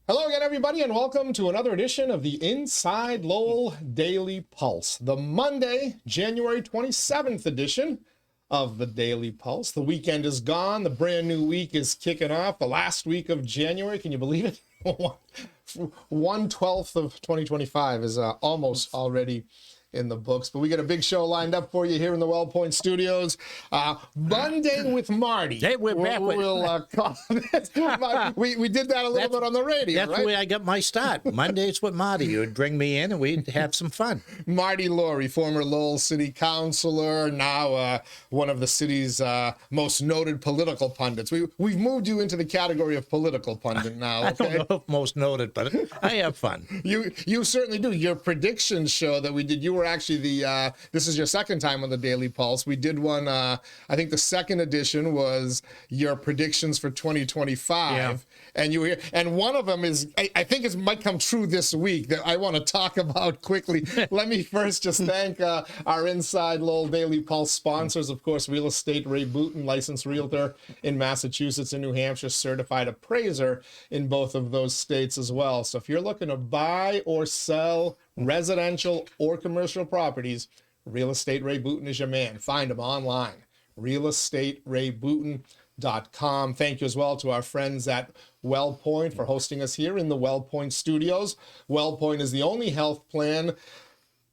Hello again, everybody, and welcome to another edition of the Inside Lowell Daily Pulse, the Monday, January 27th edition of the Daily Pulse. The weekend is gone. The brand new week is kicking off. The last week of January, can you believe it? 1/12 of 2025 is almost already in the books, but we got a big show lined up for you here in the WellPoint studios. Monday with Marty. Hey, we're back. We'll call it. We did that a little bit on the radio, That's right? the way I got my start. Mondays with Marty. You would bring me in and we'd have some fun. Marty Lorrey, former Lowell City Councilor, now one of the city's most noted political pundits. We've moved you into the category of political pundit now. Okay? I don't know if most noted, but I have fun. You certainly do. Your predictions show that we did. You were actually this is your second time on the Daily Pulse. We did one, I think the second edition was your predictions for 2025. Yeah. And you were here, and one of them is, I think it might come true this week, that I want to talk about quickly. Let me first just thank our Inside Lowell Daily Pulse sponsors, of course, Real Estate Ray Booten, licensed realtor in Massachusetts and New Hampshire, certified appraiser in both of those states as well. So if you're looking to buy or sell residential or commercial properties, Real Estate Ray Booten is your man. Find him online, realestaterayBooten.com. Thank you as well to our friends at WellPoint for hosting us here in the WellPoint studios. WellPoint is the only health plan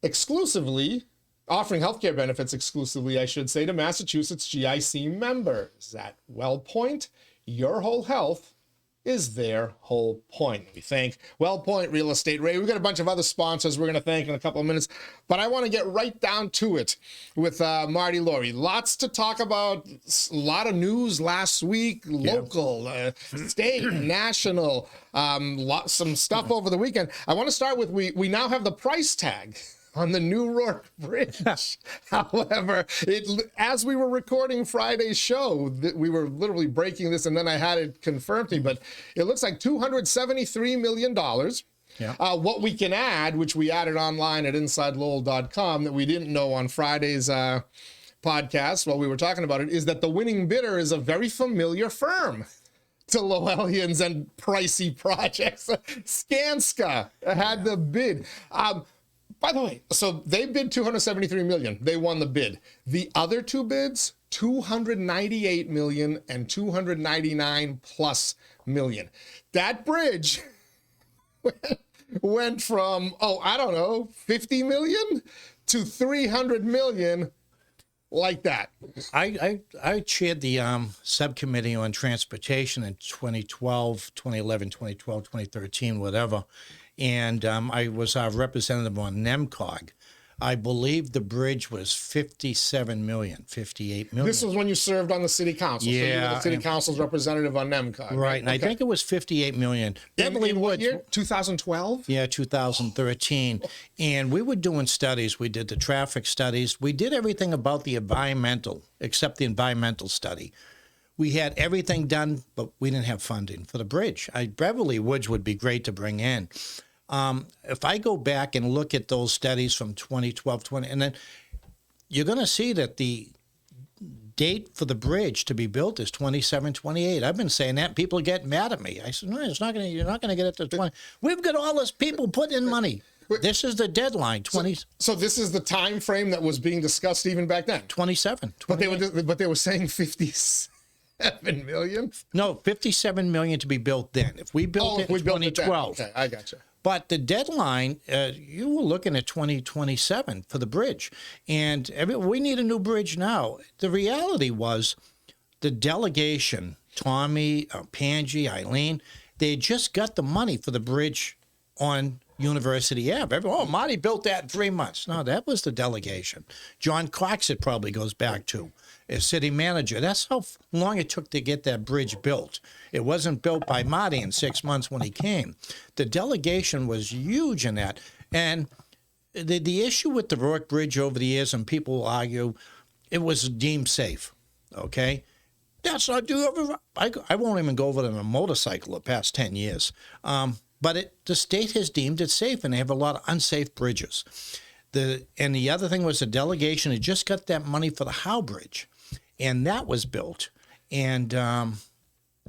exclusively offering healthcare benefits exclusively, I should say, to Massachusetts GIC members. At WellPoint, your whole health is their whole point. We thank WellPoint, Real Estate Ray. We've got a bunch of other sponsors we're going to thank in a couple of minutes, but I want to get right down to it with Marty Lorrey. Lots to talk about, a lot of news last week, local, state, national, some stuff over the weekend. I want to start with, we now have the price tag on the New Rourke Bridge. However, as we were recording Friday's show, we were literally breaking this, and then I had it confirmed to me, but it looks like $273 million. Yeah. What we can add, which we added online at InsideLowell.com that we didn't know on Friday's podcast while we were talking about it, is that the winning bidder is a very familiar firm to Lowellians and pricey projects. Skanska had the bid. By the way, so they bid $273 million. They won the bid. The other two bids, $298 million and $299+ million. That bridge went from, I don't know, $50 million to $300 million, like that. I chaired the subcommittee on transportation in 2012, 2011, 2012, 2013, whatever. And I was our representative on NEMCOG. I believe the bridge was $58 million. This was when you served on the city council. Yeah. So you were the city council's representative on NEMCOG. Right. And okay. I think it was $58 million. In what year? 2012? Yeah, 2013. And we were doing studies. We did the traffic studies. We did everything about the environmental, except the environmental study. We had everything done, but we didn't have funding for the bridge. Beverly Woods would be great to bring in. If I go back and look at those studies from 2012, and then you're going to see that the date for the bridge to be built is 27, 28. I've been saying that. People are getting mad at me. I said, no, you're not going to get it to 20. We've got all this people putting in money. This is the deadline, 20. So this is the time frame that was being discussed even back then? 27. But they were saying 57 million? No, $57 million to be built then. If we built it in 2012. Okay, I gotcha. But the deadline, you were looking at 2027 for the bridge. And we need a new bridge now. The reality was the delegation, Tommy, Pangie, Eileen, they just got the money for the bridge on University Ave. Marty built that in 3 months. No, that was the delegation. John Cox, it probably goes back to, as city manager. That's how long it took to get that bridge built. It wasn't built by Marty in 6 months when he came. The delegation was huge in that. And the issue with the Rourke Bridge over the years, and people will argue, it was deemed safe, okay? That's not do. I won't even go over it on a motorcycle the past 10 years. But the state has deemed it safe, and they have a lot of unsafe bridges. And the other thing was the delegation had just got that money for the Howe Bridge, and that was built. And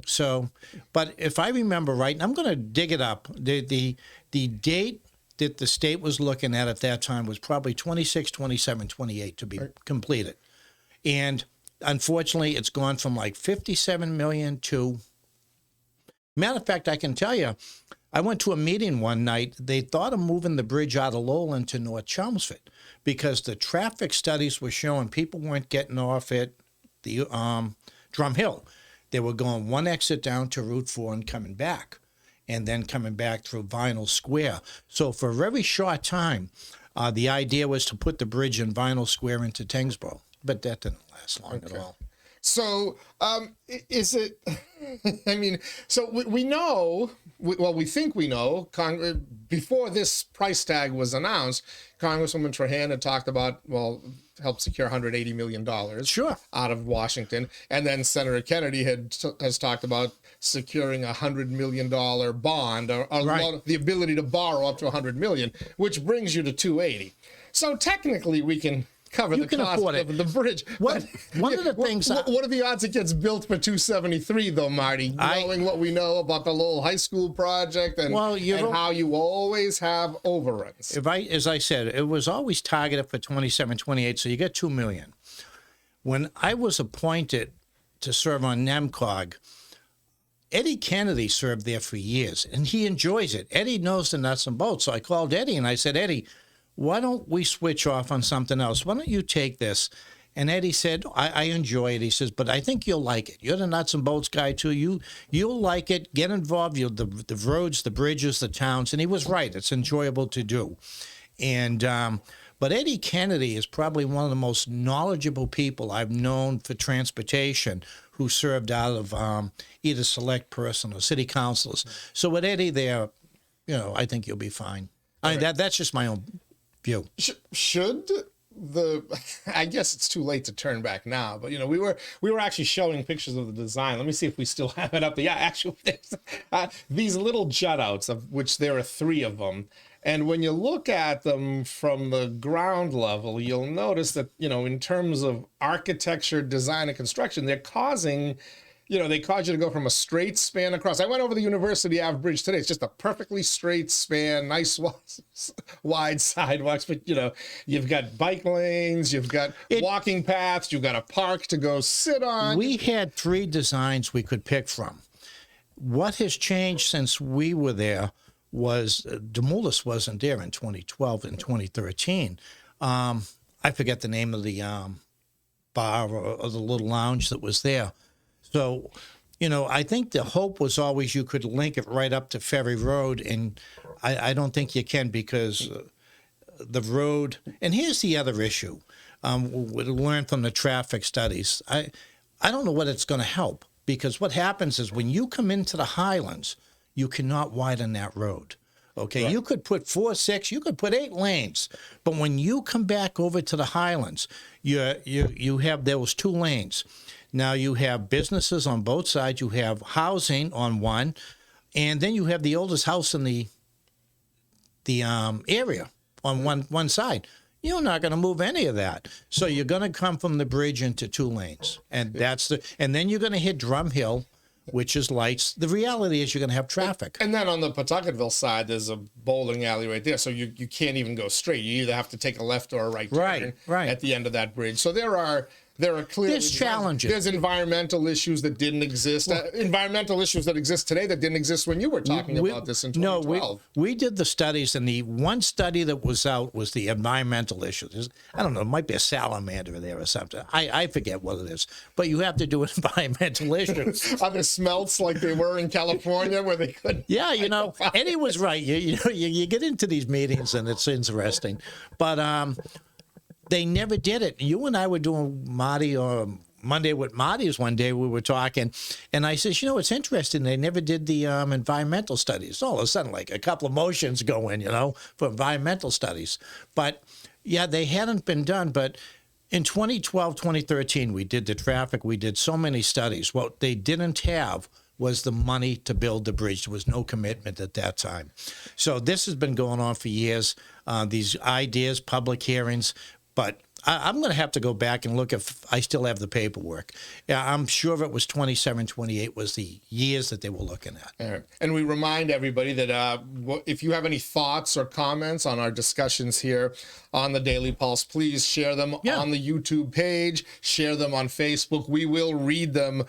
So, but if I remember right, and I'm going to dig it up, the date that the state was looking at that time was probably 26, 27, 28 to be completed. And unfortunately, it's gone from like 57 million to, matter of fact, I can tell you, I went to a meeting one night. They thought of moving the bridge out of Lowell into North Chelmsford because the traffic studies were showing people weren't getting off at the Drum Hill. They were going one exit down to Route 4 and coming back, and then coming back through Vinyl Square. So for a very short time, the idea was to put the bridge in Vinyl Square into Tyngsboro, but that didn't last long at all. So is it, I mean, so we know, well, we think we know, before this price tag was announced, Congresswoman Trahan had talked about, well, help secure $180 million out of Washington. And then Senator Kennedy has talked about securing a $100 million bond, or the ability to borrow up to $100 million, which brings you to $280. So technically we can cover the cost of the bridge. One of the things. What are the odds it gets built for $273, though, Marty? Knowing what we know about the Lowell High School project and how you always have overruns. As I said, it was always targeted for 27, 28, so you get $2 million. When I was appointed to serve on NEMCOG, Eddie Kennedy served there for years, and he enjoys it. Eddie knows the nuts and bolts, so I called Eddie and I said, Eddie, why don't we switch off on something else? Why don't you take this? And Eddie said, I enjoy it. He says, but I think you'll like it. You're the nuts and bolts guy, too. You'll like it. Get involved. The roads, the bridges, the towns. And he was right. It's enjoyable to do. And but Eddie Kennedy is probably one of the most knowledgeable people I've known for transportation who served out of either select person or city councilors. So with Eddie there, I think you'll be fine. That's just my own view. Should I guess it's too late to turn back now, but we were actually showing pictures of the design. Let me see if we still have it up there. Yeah, actually, these little jut outs, of which there are 3 of them. And when you look at them from the ground level, you'll notice that, in terms of architecture, design, and construction, they're causing, they cause you to go from a straight span across. I went over the University Ave Bridge today. It's just a perfectly straight span, nice wide sidewalks. But, you've got bike lanes, you've got walking paths, you've got a park to go sit on. We had 3 designs we could pick from. What has changed since we were there was Demoulas wasn't there in 2012 and 2013. I forget the name of the bar or the little lounge that was there. So, I think the hope was always you could link it right up to Ferry Road, and I don't think you can because the road. And here's the other issue. We learned from the traffic studies. I don't know what it's going to help because what happens is when you come into the Highlands, you cannot widen that road. Okay, right. You could put 4, 6, you could put 8 lanes, but when you come back over to the Highlands, you have those 2 lanes. Now you have businesses on both sides. You have housing on one, and then you have the oldest house in the area on one side. You're not going to move any of that. So you're going to come from the bridge into 2 lanes, and then you're going to hit Drum Hill, which is lights. The reality is you're going to have traffic. And then on the Pawtucketville side, there's a bowling alley right there, so you can't even go straight. You either have to take a left or a right turn at the end of that bridge. So there are clearly challenges. There's environmental issues that didn't exist. Environmental issues that exist today that didn't exist when you were talking about this in 2012. No, we did the studies, and the one study that was out was the environmental issues. I don't know, it might be a salamander there or something. I forget what it is. But you have to do environmental issues. Are there smelts like they were in California where they couldn't? Yeah, Eddie was right. You get into these meetings, and it's interesting. But they never did it. You and I were doing Marty or Monday with Marty's one day. We were talking, and I says, it's interesting. They never did the environmental studies. All of a sudden, like a couple of motions go in, for environmental studies. But, yeah, they hadn't been done. But in 2012, 2013, we did the traffic. We did so many studies. What they didn't have was the money to build the bridge. There was no commitment at that time. So this has been going on for years. These ideas, public hearings. But I'm going to have to go back and look if I still have the paperwork. Yeah, I'm sure it was 27, 28 was the years that they were looking at. All right. And we remind everybody that if you have any thoughts or comments on our discussions here on the Daily Pulse, please share them on the YouTube page, share them on Facebook. We will read them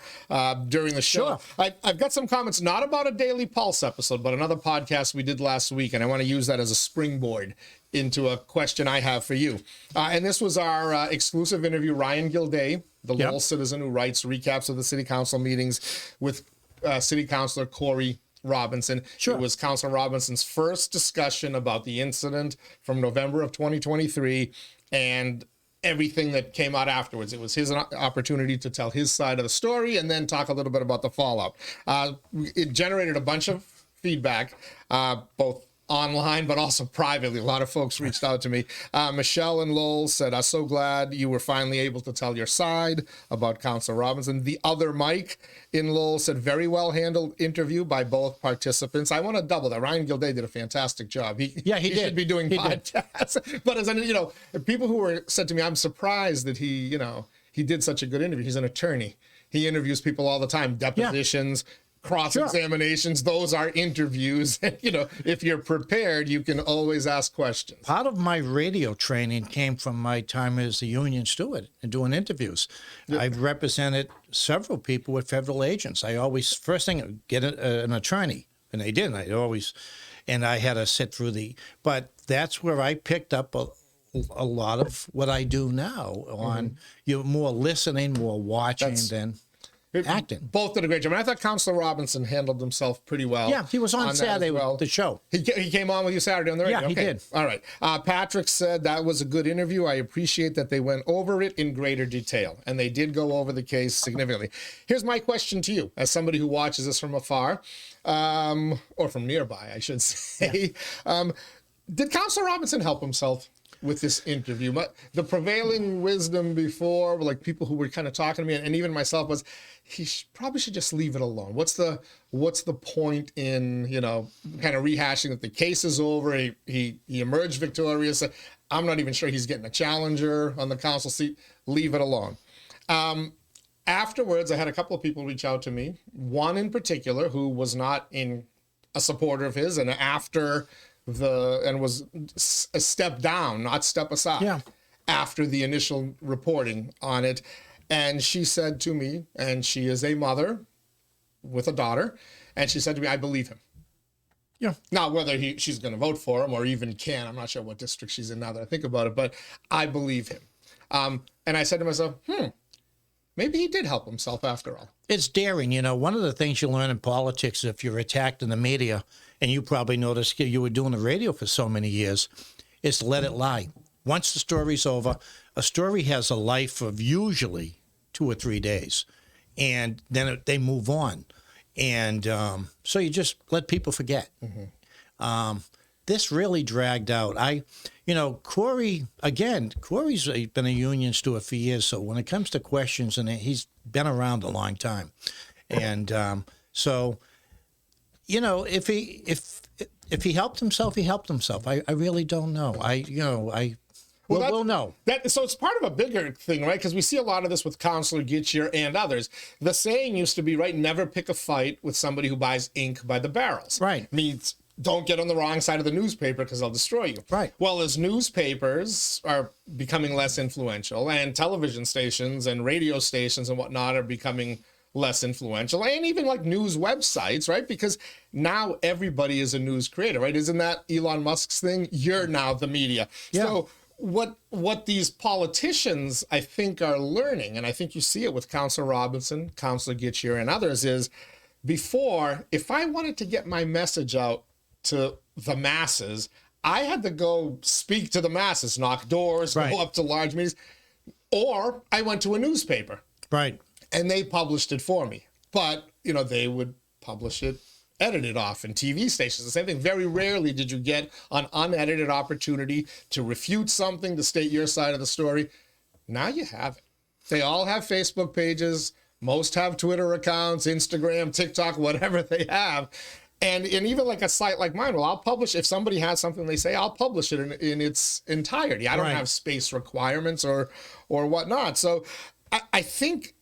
during the show. Sure. I've got some comments, not about a Daily Pulse episode, but another podcast we did last week, and I want to use that as a springboard into a question I have for you. And this was our exclusive interview, Ryan Gilday, the Lowell citizen who writes recaps of the city council meetings with City Councilor Corey Robinson. Sure. It was Councilor Robinson's first discussion about the incident from November of 2023 and everything that came out afterwards. It was his opportunity to tell his side of the story and then talk a little bit about the fallout. It generated a bunch of feedback, both online, but also privately. A lot of folks reached out to me. Michelle in Lowell said, I'm so glad you were finally able to tell your side about Councilor Robinson. The other Mike in Lowell said, very well handled interview by both participants. I want to double that. Ryan Gilday did a fantastic job. He did. should be doing podcasts. But as people who were said to me, I'm surprised that he did such a good interview. He's an attorney. He interviews people all the time, depositions, cross-examinations. Those are interviews. If you're prepared, you can always ask questions. Part of my radio training came from my time as a union steward and doing interviews. I've represented several people with federal agents. I always, first thing, get an attorney, and they didn't. And I had to sit through but that's where I picked up a lot of what I do now on more listening, more watching than acting. Both did a great job. And I thought Councilor Robinson handled himself pretty well. Yeah, he was on Saturday with the show. He came on with you Saturday on the radio? Yeah, he did. All right. Patrick said that was a good interview. I appreciate that they went over it in greater detail. And they did go over the case significantly. Here's my question to you, as somebody who watches this from afar, or from nearby, I should say. Yeah. Did Councilor Robinson help himself with this interview? The prevailing wisdom before, like people who were kind of talking to me, and even myself, was he probably should just leave it alone. What's the point in kind of rehashing that the case is over? He emerged victorious. I'm not even sure he's getting a challenger on the council seat. Leave it alone. Afterwards, I had a couple of people reach out to me. One in particular who was not a supporter of his, and was a step down, not step aside, after the initial reporting on it. And she said to me, and she is a mother with a daughter, and she said to me, I believe him. Yeah. Now, whether she's going to vote for him or even can, I'm not sure what district she's in now that I think about it, but I believe him. And I said to myself, maybe he did help himself after all. It's daring. One of the things you learn in politics, if you're attacked in the media, and you probably noticed you were doing the radio for so many years, is to let it lie. Once the story's over, a story has a life of usually 2 or 3 days, and then they move on. And so you just let people forget. This really dragged out. Corey's been a union steward for years, so when it comes to questions, and he's been around a long time. And so, if he helped himself, he helped himself. I really don't know. We'll know. So it's part of a bigger thing, right? Because we see a lot of this with Councilor 𝐷𝐤𝐤 and others. The saying used to be, right, never pick a fight with somebody who buys ink by the barrels. Right. Means don't get on the wrong side of the newspaper because they'll destroy you. Right. Well, as newspapers are becoming less influential, and television stations and radio stations and whatnot are becoming less influential, and even like news websites, right? Because now everybody is a news creator, right? Isn't that Elon Musk's thing? You're now the media. Yeah. So what these politicians, I think, are learning, and I think you see it with Councilor Robinson, Councilor 𝐷𝐤𝐤, and others, is before, if I wanted to get my message out to the masses, I had to go speak to the masses, knock doors, go up to large meetings, or I went to a newspaper. Right. And they published it for me. But, they would publish it edited off in TV stations. The same thing. Very rarely did you get an unedited opportunity to refute something, to state your side of the story. Now you have it. They all have Facebook pages. Most have Twitter accounts, Instagram, TikTok, whatever they have. And even like a site like mine, well, I'll publish, if somebody has something they say, I'll publish it in its entirety. I don't have space requirements or whatnot. So I think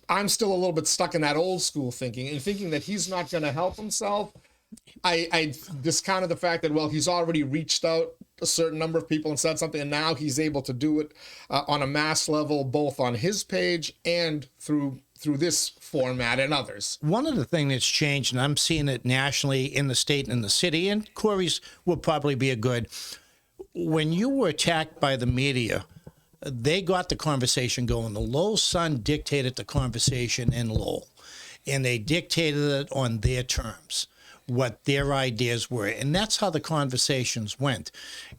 I'm still a little bit stuck in that old school thinking and thinking that he's not going to help himself. I discounted the fact that, well, he's already reached out a certain number of people and said something, and now he's able to do it on a mass level, both on his page and through this format and others. One of the things that's changed, and I'm seeing it nationally in the state and in the city, and Corey's will probably be a good, when you were attacked by the media, they got the conversation going. The Lowell Sun dictated the conversation in Lowell, and they dictated it on their terms, what their ideas were. And that's how the conversations went.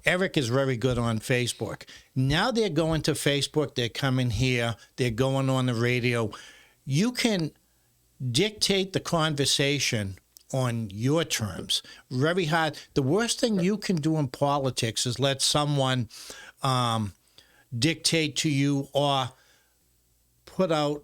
Eric is very good on Facebook. Now they're going to Facebook, they're coming here, they're going on the radio. You can dictate the conversation on your terms. Very hard. The worst thing you can do in politics is let someone dictate to you or put out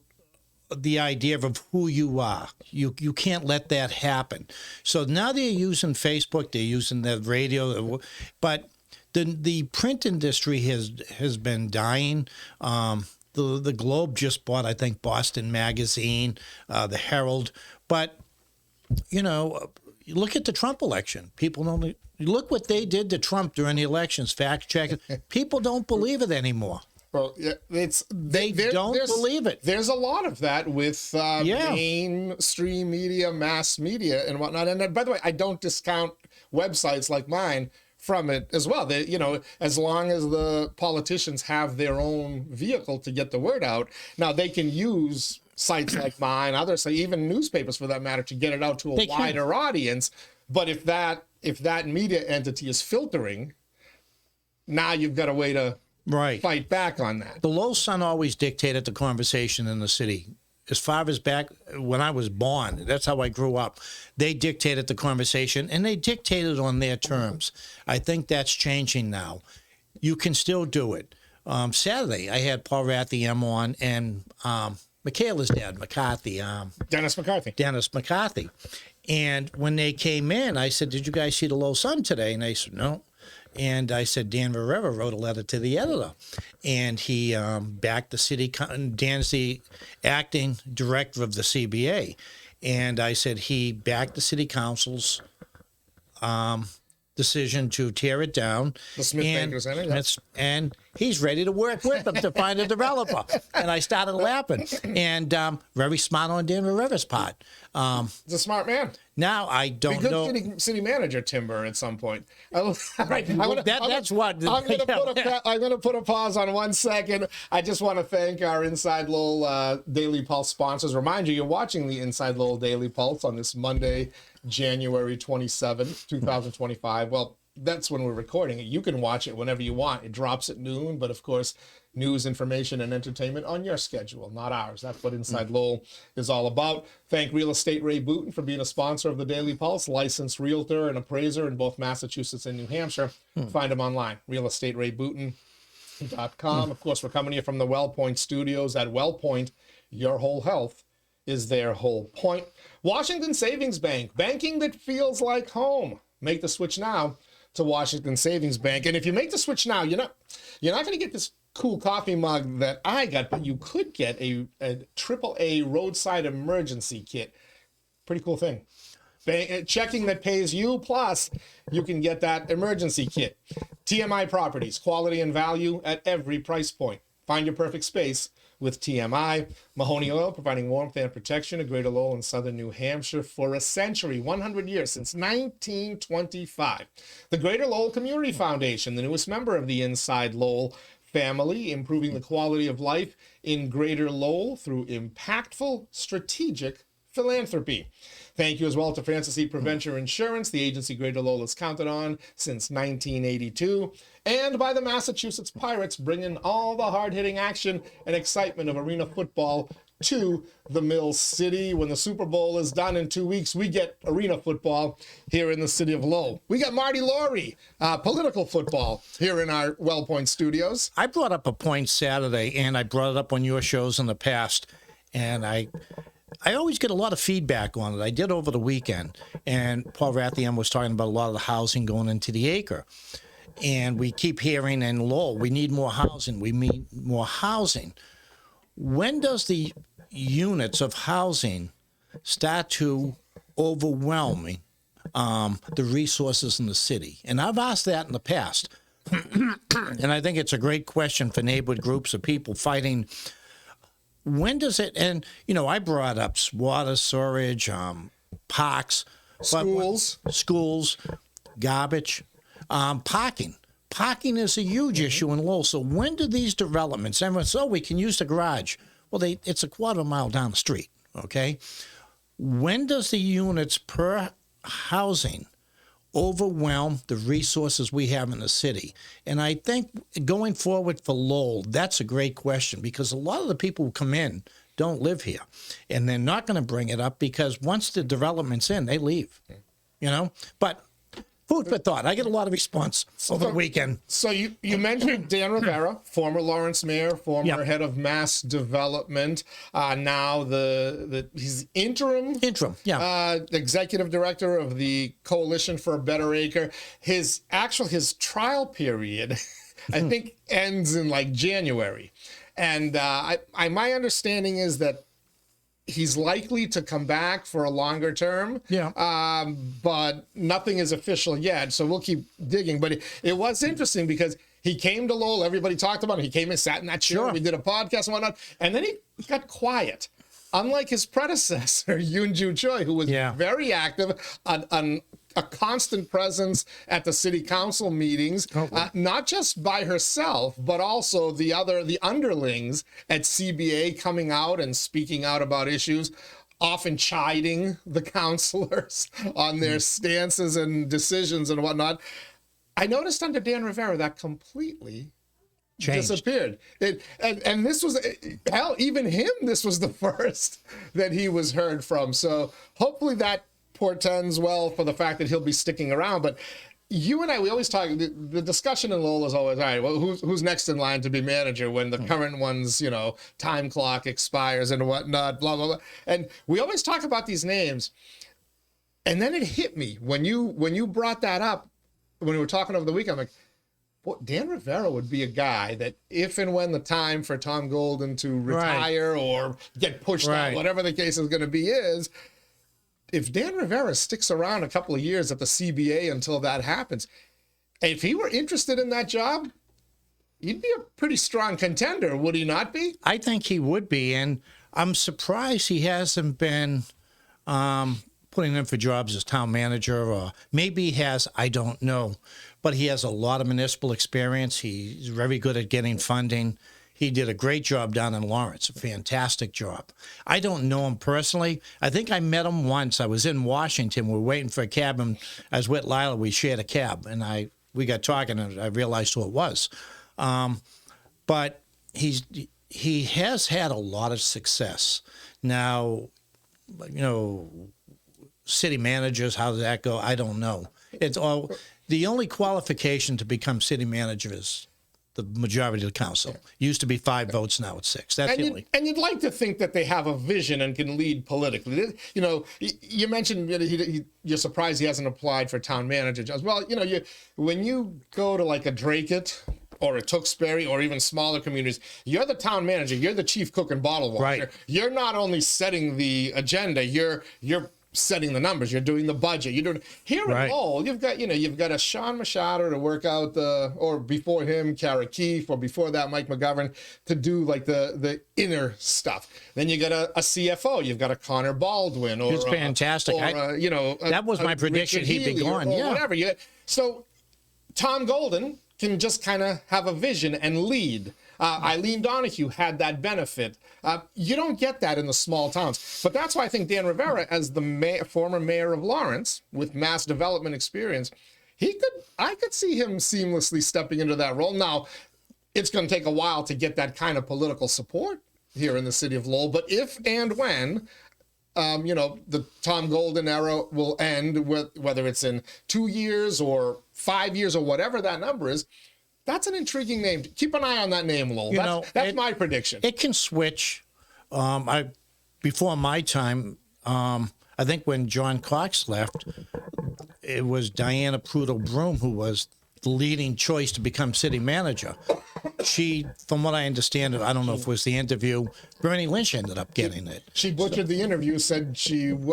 the idea of who you are. You can't let that happen. So now they're using Facebook, they're using the radio, but the print industry has been dying. The Globe just bought, I think, Boston Magazine, the Herald. But, you know, look at the Trump election. People don't look what they did to Trump during the elections. Fact check it. People don't believe it anymore. Well, yeah, they don't believe it. There's a lot of that with mainstream media, mass media, and whatnot. And by the way, I don't discount websites like mine from it as well. They, you know, as long as the politicians have their own vehicle to get the word out, now they can use sites like mine, others, even newspapers for that matter, to get it out to a wider audience. But if that media entity is filtering, now you've got a way to fight back on that. The Lowell Sun always dictated the conversation in the city. As far as back when I was born, that's how I grew up. They dictated the conversation, and they dictated on their terms. I think that's changing now. You can still do it. Saturday, I had Paul Rathiem on, and Michaela's dad, McCarthy. Dennis McCarthy. And when they came in, I said, "Did you guys see the Lowell Sun today?" And they said, "No." And I said, Dan Rivera wrote a letter to the editor, and he backed the city. Dan's the acting director of the CBA. And I said he backed the city council's decision to tear it down. The Smith Banker Center. And he's ready to work with them to find a developer. And I started laughing. And very smart on Dan Rivera's part. He's a smart man. Now I don't know. City manager timber at some point. I'm going to put a pause on 1 second. I just want to thank our Inside Lowell Daily Pulse sponsors. Remind you, you're watching the Inside Lowell Daily Pulse on this Monday, January 27th, 2025. Well, that's when we're recording it. You can watch it whenever you want. It drops at noon, but of course, news, information, and entertainment on your schedule, not ours. That's what Inside Lowell is all about. Thank Real Estate Ray Booten for being a sponsor of the Daily Pulse, licensed realtor and appraiser in both Massachusetts and New Hampshire. Find him online, realestaterayBooten.com. Of course, we're coming here from the WellPoint Studios at WellPoint. Your whole health is their whole point. Washington Savings Bank, banking that feels like home. Make the switch now to Washington Savings Bank. And if you make the switch now, you're not going to get this cool coffee mug that I got, but you could get a AAA roadside emergency kit. Pretty cool thing. Checking that pays you, plus you can get that emergency kit. TMI Properties, quality and value at every price point. Find your perfect space with TMI. Mahoney Oil, providing warmth and protection to Greater Lowell and Southern New Hampshire for a century, 100 years, since 1925. The Greater Lowell Community Foundation, the newest member of the Inside Lowell family, improving the quality of life in Greater Lowell through impactful, strategic philanthropy. Thank you as well to Francis E. Preventure Insurance, the agency Greater Lowell has counted on since 1982, and by the Massachusetts Pirates, bringing all the hard-hitting action and excitement of arena football to the Mill City. When the Super Bowl is done in 2 weeks, we get arena football here in the city of Lowell. We got Marty Lorrey, political football here in our WellPoint studios. I brought up a point Saturday, and I brought it up on your shows in the past, and I always get a lot of feedback on it. I did over the weekend, and Paul Rathian was talking about a lot of the housing going into the acre. And we keep hearing in Lowell, we need more housing. We need more housing. When does the units of housing start to overwhelm the resources in the city? And I've asked that in the past. And I think it's a great question for neighborhood groups of people fighting. When does it, and, you know, I brought up water, storage, parks. Schools, garbage, parking. Parking is a huge issue in Lowell. So when do these developments, everyone says, oh, we can use the garage. Well, it's a quarter mile down the street, okay? When does the units per housing overwhelm the resources we have in the city? And I think going forward for Lowell, that's a great question, because a lot of the people who come in don't live here. And they're not going to bring it up because once the development's in, they leave, you know? But food for thought. I get a lot of response over the weekend. So you mentioned Dan Rivera, former Lawrence Mayor, former head of mass development. Now he's interim, executive director of the Coalition for a Better Acre. His trial period, I think, ends in like January, and my understanding is that he's likely to come back for a longer term, but nothing is official yet, so we'll keep digging. But it was interesting because he came to Lowell, everybody talked about him, he came and sat in that chair, we did a podcast and whatnot, and then he got quiet. Unlike his predecessor, Yoon-Joo Choi, who was very active, a constant presence at the city council meetings, not just by herself, but also the underlings at CBA coming out and speaking out about issues, often chiding the councilors on their stances and decisions and whatnot. I noticed under Dan Rivera that completely disappeared. And this was, hell, even him, this was the first that he was heard from. So hopefully that portends well for the fact that he'll be sticking around. But you and I, we always talk, the discussion in Lowell is always, all right, well, who's next in line to be manager when the current one's, time clock expires and whatnot, blah, blah, blah. And we always talk about these names. And then it hit me when you brought that up, when we were talking over the weekend, I'm like, well, Dan Rivera would be a guy that if and when the time for Tom Golden to retire or get pushed out, whatever the case is going to be is, if Dan Rivera sticks around a couple of years at the CBA until that happens, if he were interested in that job, he'd be a pretty strong contender, would he not be? I think he would be, and I'm surprised he hasn't been putting in for jobs as town manager, or maybe he has, I don't know. But he has a lot of municipal experience. He's very good at getting funding. He did a great job down in Lawrence, a fantastic job. I don't know him personally. I think I met him once. I was in Washington. We were waiting for a cab, and I was with Lila. We shared a cab, and we got talking, and I realized who it was. But he has had a lot of success. Now, city managers, how does that go? I don't know. It's all the only qualification to become city manager is the majority of the council. Used to be 5 votes, now it's 6. That's the only. And you'd like to think that they have a vision and can lead politically. You mentioned you're surprised he hasn't applied for town manager jobs. Well, when you go to like a Dracut or a Tewksbury or even smaller communities, you're the town manager. You're the chief cook and bottle washer. Right. You're not only setting the agenda. You're setting the numbers. You're doing the budget. You're doing here in Lowell. You've got a Sean Machado to work out or before him, Kara Keefe, or before that, Mike McGovern to do like the inner stuff. Then you got a CFO. You've got a Connor Baldwin, or it's fantastic. That was my prediction. He'd be gone. Or whatever. So Tom Golden can just kind of have a vision and lead. Eileen Donahue had that benefit. You don't get that in the small towns. But that's why I think Dan Rivera, as the former mayor of Lawrence with mass development experience, I could see him seamlessly stepping into that role. Now, it's going to take a while to get that kind of political support here in the city of Lowell. But if and when the Tom Golden era will end, whether it's in 2 years or 5 years or whatever that number is, that's an intriguing name. Keep an eye on that name, Lowell. That's my prediction. It can switch. I've before my time, I think when John Cox left, it was Diana Prudo-Broom who was the leading choice to become city manager. She, from what I understand, I don't know if it was the interview, Bernie Lynch ended up getting it. She butchered the interview, said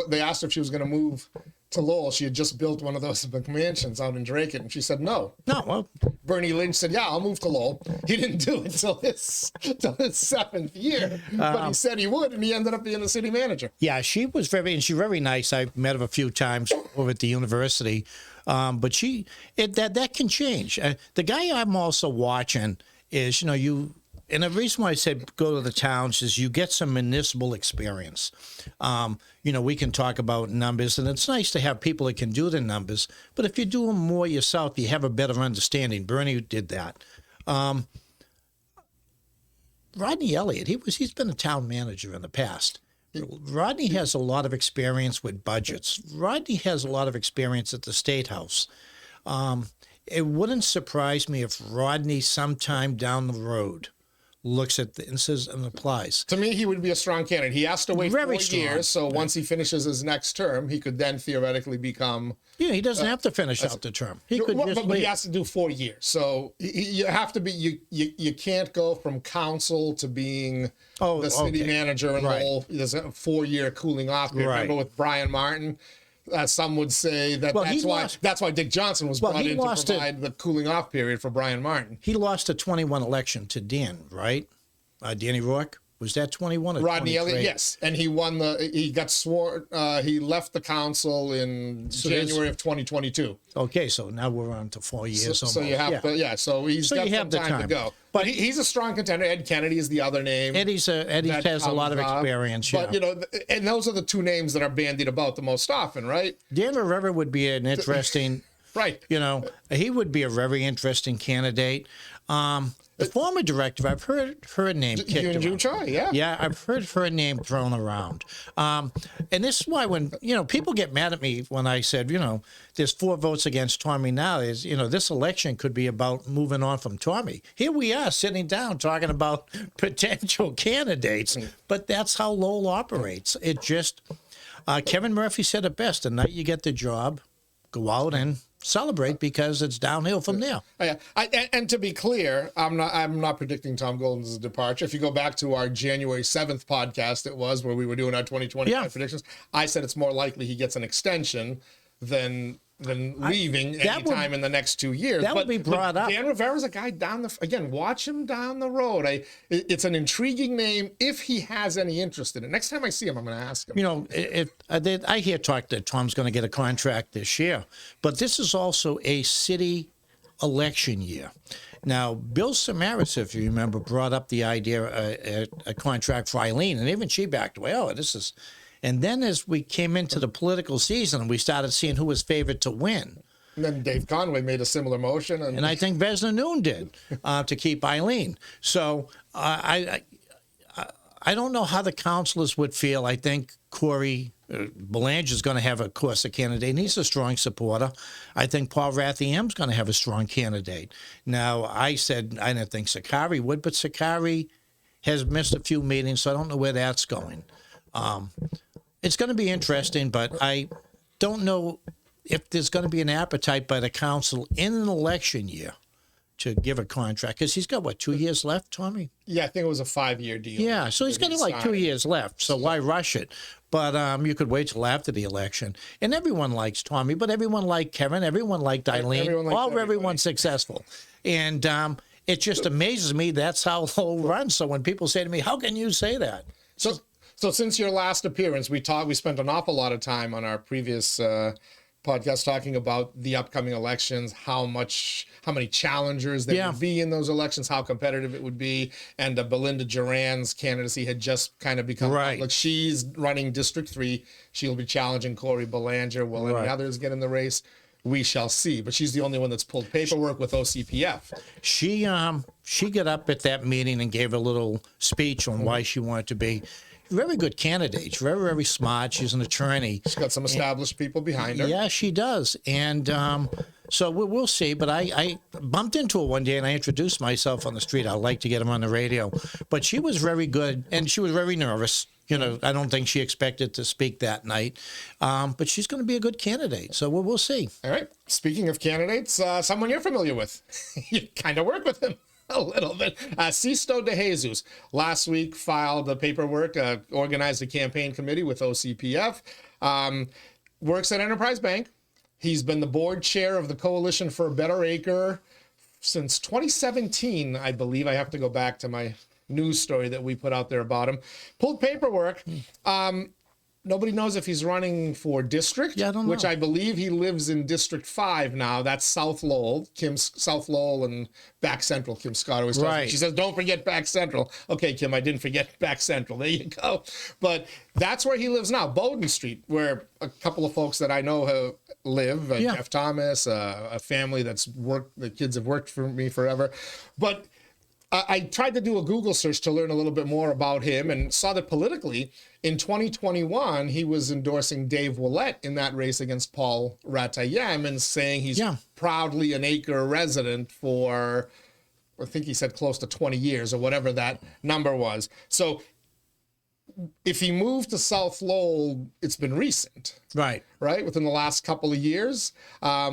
they asked her if she was going to move to Lowell. She had just built one of those McMansions out in Drake, and she said no. No, well, Bernie Lynch said, yeah, I'll move to Lowell. He didn't do it till his 7th year, but he said he would, and he ended up being the city manager. yeah, she was very nice. I've met her a few times over at the university, but that can change. The guy I'm also watching is, and the reason why I said go to the towns is you get some municipal experience. We can talk about numbers, and it's nice to have people that can do the numbers. But if you do them more yourself, you have a better understanding. Bernie did that. Rodney Elliott, he's been a town manager in the past. Rodney has a lot of experience with budgets. Rodney has a lot of experience at the State House. It wouldn't surprise me if Rodney sometime down the road looks at and says and applies. To me, he would be a strong candidate. He has to wait Very 4 strong. years, so once he finishes his next term, he could then theoretically become... Yeah, he doesn't have to finish out the term. He could just but leave. he has to do 4 years. So you have to be... You can't go from council to being the city manager and Right. there's a 4-year cooling off period. Right. Remember with Brian Martin? Some would say that that's why Dick Johnson was brought in to provide the cooling off period for Brian Martin. He lost a 21 election to Dan, right? Danny Rourke. Was that 21 or Rodney 23? Elliott, yes. And he won he got sworn, he left the council in January of 2022. Okay, so now we're on to 4 years. So you have to, so he's got some time to go. But he's a strong contender. Ed Kennedy is the other name. Eddie has a lot of experience. But, yeah. and those are the two names that are bandied about the most often, right? Dan Rivera would be an interesting... Right. He would be a very interesting candidate. The former director, I've heard her name kicked around. Yeah, I've heard her name thrown around. And this is why when, people get mad at me when I said, there's 4 votes against Tommy now, is, this election could be about moving on from Tommy. Here we are sitting down talking about potential candidates, but that's how Lowell operates. It just, Kevin Murphy said it best, the night you get the job, go out and celebrate because it's downhill from there. And to be clear, I'm not predicting Tom Golden's departure. If you go back to our January 7th podcast, it was where we were doing our 2025 predictions. I said it's more likely he gets an extension than leaving anytime in the next 2 years. That would be brought up. Dan Rivera's a guy watch him down the road. It's an intriguing name if he has any interest in it. Next time I see him, I'm going to ask him. I hear talk that Tom's going to get a contract this year, but this is also a city election year. Now, Bill Samaras, if you remember, brought up the idea a contract for Eileen, and even she backed away. And then as we came into the political season, we started seeing who was favored to win. And then Dave Conway made a similar motion. And I think Vesna Noon did to keep Eileen. So I don't know how the councilors would feel. I think Corey Belanger is going to have, of course, a candidate, and he's a strong supporter. I think Paul Rathiam's going to have a strong candidate. Now, I said I didn't think Sakari would, but Sakari has missed a few meetings, so I don't know where that's going. It's going to be interesting, but I don't know if there's going to be an appetite by the council in an election year to give a contract, because he's got, 2 years left, Tommy? Yeah, I think it was a 5-year deal. Yeah, so he's got 2 years left, so why rush it? But you could wait till after the election. And everyone likes Tommy, but everyone liked Kevin, everyone liked Eileen, everyone's successul. And it just amazes me that's how Lowell runs. So when people say to me, how can you say that? So since your last appearance, we spent an awful lot of time on our previous podcast talking about the upcoming elections, how many challengers there would be in those elections, how competitive it would be, and Belinda Duran's candidacy had just kind of become public. She's running District 3. She'll be challenging Corey Belanger. Will any others get in the race? We shall see. But she's the only one that's pulled paperwork with OCPF. She got up at that meeting and gave a little speech on why she wanted to be. Very good candidate. Very, very smart. She's an attorney. She's got some established people behind her. Yeah, she does. And so we'll see. But I bumped into her one day and I introduced myself on the street. I'd like to get him on the radio. But she was very good and she was very nervous. You know, I don't think she expected to speak that night, but she's going to be a good candidate. So we'll see. All right. Speaking of candidates, someone you're familiar with, you kind of work with him a little bit. 𝐈𝐧𝐬𝐢𝐝 de Jesus last week filed the paperwork, organized a campaign committee with OCPF, works at Enterprise Bank. He's been the board chair of the Coalition for a Better Acre since 2017, I believe. I have to go back to my news story that we put out there about him. Pulled paperwork. Nobody knows if he's running for district, Yeah, I don't know. which I believe he lives in District 5 now. That's South Lowell. South Lowell and Back Central, Kim Scott always tells me. Right. She says, don't forget Back Central. Okay, Kim, I didn't forget Back Central. There you go. But that's where he lives now, Bowden Street, where a couple of folks that I know live. Yeah. Jeff Thomas, a family that's worked, the kids have worked for me forever. But I tried to do a Google search to learn a little bit more about him and saw that politically in 2021, he was endorsing Dave Willett in that race against Paul Ratayem and saying he's proudly an Acre resident for, I think he said close to 20 years or whatever that number was. So if he moved to South Lowell, it's been recent, Right. right? Within the last couple of years. Are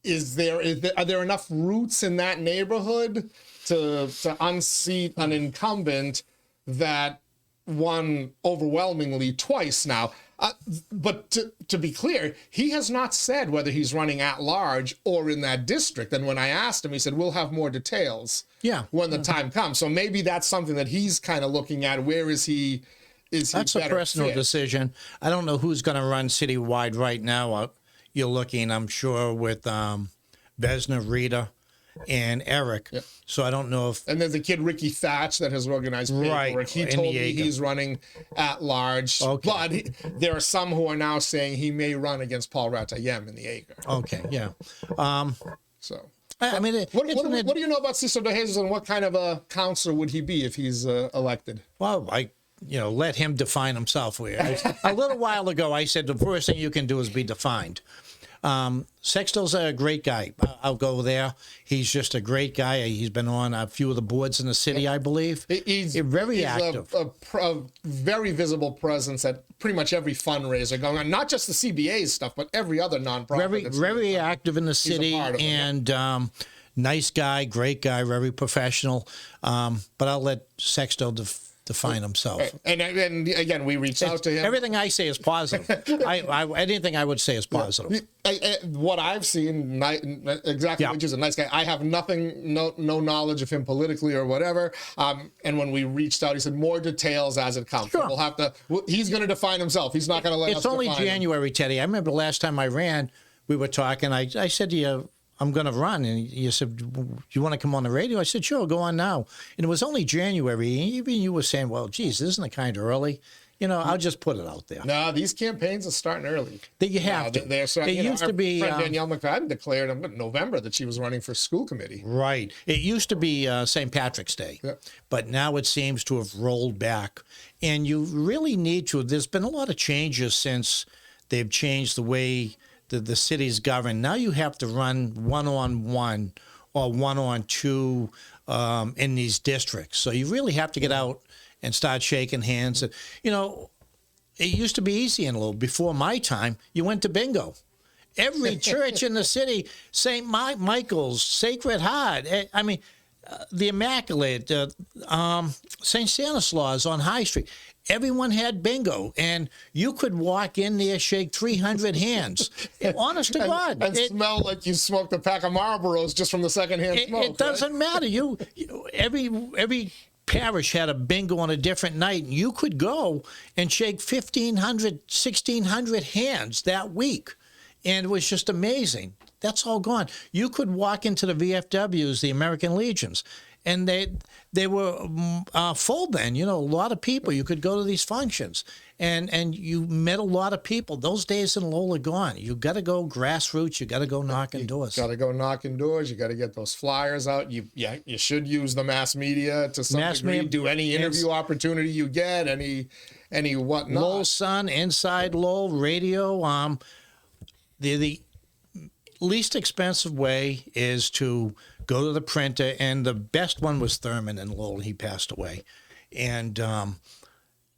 there enough roots in that neighborhood to unseat an incumbent that won overwhelmingly twice now? But to be clear, he has not said whether he's running at large or in that district. And when I asked him, he said, we'll have more details when the time comes. So maybe that's something that he's kind of looking at. Where is he? That's a personal decision. I don't know who's going to run citywide right now. You're looking, I'm sure, with Vesna, Rita, and Eric. Yep. So I don't know if... And there's a kid, Ricky Thatch, that has organized paperwork. Right, He told me he's running at large. Okay. But there are some who are now saying he may run against Paul Ratayem in the Acre. Okay, yeah. So... I mean, what do you know about 𝐈𝐧𝐬𝐢𝐝 de Jesus, and what kind of a counselor would he be if he's elected? Well, let him define himself. A little while ago, I said the first thing you can do is be defined. 𝐈𝐧𝐬𝐢𝐝's a great guy. I'll go there. He's just a great guy. He's been on a few of the boards in the city, I believe. He's very active. A very visible presence at pretty much every fundraiser going on. Not just the CBA stuff, but every other nonprofit. Very active in the city, and nice guy, great guy, very professional. But I'll let 𝐈𝐧𝐬𝐢𝐝 define himself. Right. And again, we reached out to him. Everything I say is positive. Anything I would say is positive. What I've seen, exactly which is a nice guy. I have no knowledge of him politically or whatever. And when we reached out, he said more details as it comes. Sure. We'll have to. He's going to define himself. He's not going to let us. It's only define January, him. Teddy. I remember the last time I ran, we were talking. I said to you, I'm going to run. And you said, do you want to come on the radio? I said, sure, go on now. And it was only January. And even you were saying, well, geez, isn't it kind of early? You know, I'll just put it out there. No, these campaigns are starting early. That you have to. They're starting. It used to be. Friend Danielle McFadden declared in November that she was running for school committee. Right. It used to be St. Patrick's Day, but now it seems to have rolled back. And you really need to. There's been a lot of changes since they've changed the way the city's governed. Now you have to run one-on-one or one-on-two in these districts. So you really have to get out and start shaking hands. You know, it used to be easy in Lowell. Before my time, you went to bingo. Every church in the city, St. Michael's, Sacred Heart, I mean, the Immaculate, St. Stanislaus on High Street. Everyone had bingo, and you could walk in there, shake 300 hands. Honest to God. And smell like you smoked a pack of Marlboros just from the secondhand smoke. It doesn't matter. Every parish had a bingo on a different night, and you could go and shake 1,500, 1,600 hands that week. And it was just amazing. That's all gone. You could walk into the VFWs, the American Legions, and they were full then. You know, a lot of people. You could go to these functions, and you met a lot of people. Those days in Lowell are gone. You got to go grassroots. You got to go knocking doors. Got to go knocking doors. You got to get those flyers out. You should use the mass media to some degree. Do any interview opportunity you get. Any whatnot. Lowell Sun, InsideLowell Radio. The least expensive way is to go to the printer, and the best one was Thurman in Lowell. He passed away. And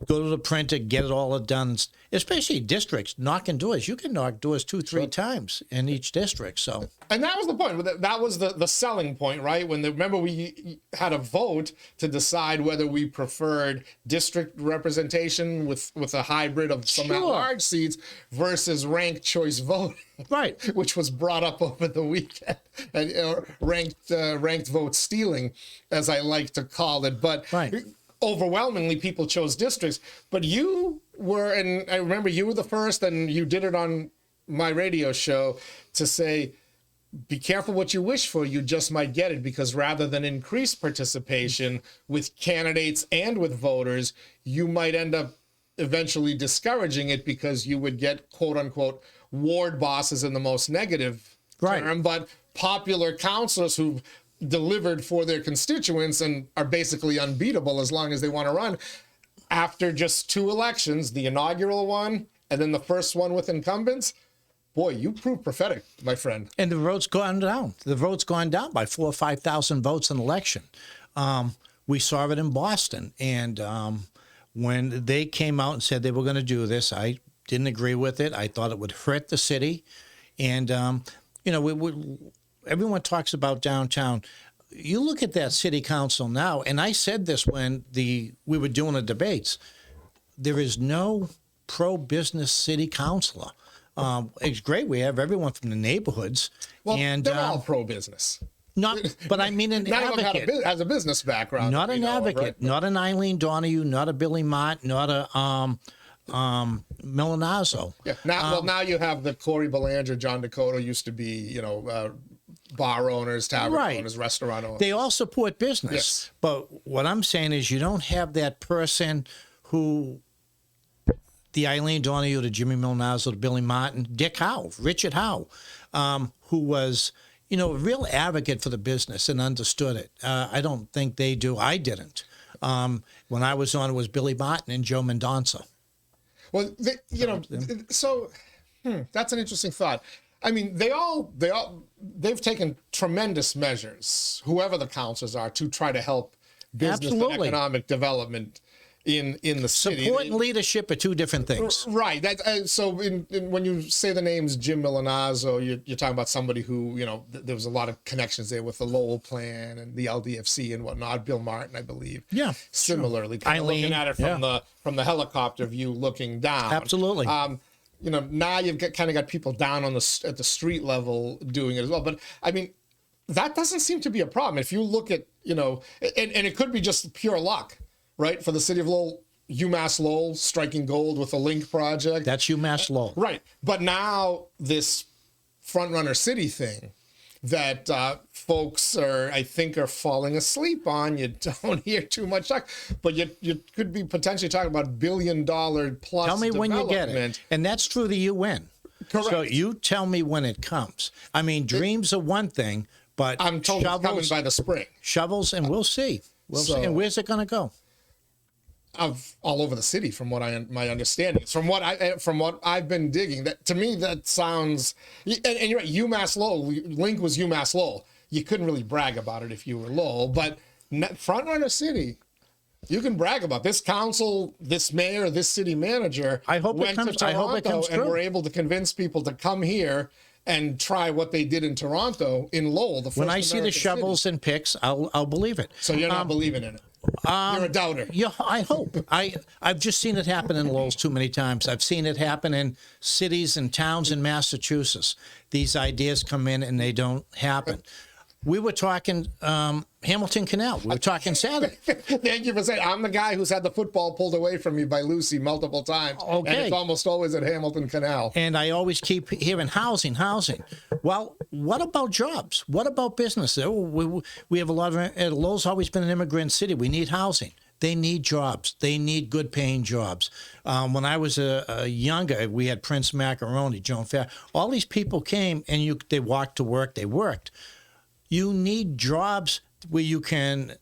go to the printer, get it all done, especially districts, knocking doors. You can knock doors 2-3 times in each district. So, and that was the point. That was the selling point, right? Remember we had a vote to decide whether we preferred district representation with a hybrid of some at-large seats versus ranked choice voting, right? Which was brought up over the weekend, and ranked vote stealing, as I like to call it. But overwhelmingly, people chose districts. But you were, and I remember you were the first, and you did it on my radio show to say, be careful what you wish for, you just might get it, because rather than increase participation with candidates and with voters, you might end up eventually discouraging it, because you would get quote unquote ward bosses in the most negative term, but popular councilors who delivered for their constituents and are basically unbeatable as long as they want to run. After just 2 elections, the inaugural one and then the first one with incumbents, boy, you proved prophetic, my friend. And the vote's gone down. The vote's gone down by 4,000 or 5,000 votes in election. We saw it in Boston. And when they came out and said they were going to do this, I didn't agree with it. I thought it would hurt the city. And, you know, everyone talks about downtown. You look at that city council now, and I said this when we were doing the debates. There is no pro-business city councilor. It's great. We have everyone from the neighborhoods. Well, and they're all pro-business. But I mean an advocate. Has a business background. Not an advocate. Right? Not an Eileen Donahue. Not a Billy Mott. Not a Milanazzo. Yeah. Now you have the Corey Belanger, John Dakota used to be, bar owners, tavern owners, restaurant owners. They all support business. Yes. But what I'm saying is you don't have that person who, the Eileen Donahue, the Jimmy Milanazzo, the Billy Martin, Dick Howe, Richard Howe, who was, a real advocate for the business and understood it. I don't think they do. I didn't. When I was on, it was Billy Martin and Joe Mendonça. Well, that's an interesting thought. I mean, they've taken tremendous measures, whoever the councils are, to try to help business and economic development in the city. Support and leadership are 2 different things. Right. When you say the names Jim Milanazzo, you're talking about somebody who, there was a lot of connections there with the Lowell plan and the LDFC and whatnot. Bill Martin, I believe. Yeah. Similarly, kind of looking at it from the helicopter view, looking down. Absolutely. Now you've got people down at the street level doing it as well. But I mean, that doesn't seem to be a problem. If you look at, and it could be just pure luck, right? For the city of Lowell, UMass Lowell striking gold with the Link project. That's UMass Lowell. Right. But now this front-runner city thing that folks I think are falling asleep on. You don't hear too much talk, but you could be potentially talking about $1 billion plus. Tell me when you get it. And that's through the UN. Correct. So you tell me when it comes. I mean, dreams are one thing, but I'm told it's coming by the spring. Shovels, and we'll see. We'll see. And where's it going to go? All over the city, from what my understanding is, from what I've been digging. That to me, that sounds. And you're right. UMass Lowell, Link was UMass Lowell. You couldn't really brag about it if you were Lowell, but front-runner city, you can brag about this council, this mayor, this city manager. I hope it comes and were able to convince people to come here and try what they did in Toronto, in Lowell. When I see the shovels and picks, I'll believe it. So you're not believing in it. You're a doubter. Yeah, I hope. I've just seen it happen in Lowell too many times. I've seen it happen in cities and towns in Massachusetts. These ideas come in and they don't happen. We were talking Hamilton Canal. We were talking Saturday. Thank you for saying. I'm the guy who's had the football pulled away from me by Lucy multiple times. Okay. And it's almost always at Hamilton Canal. And I always keep hearing housing. Well, what about jobs? What about business? We have a lot of, Lowell's always been an immigrant city. We need housing. They need jobs. They need good paying jobs. When I was younger, we had Prince Macaroni, Joan Fair. All these people came and they walked to work. They worked. You need jobs where you can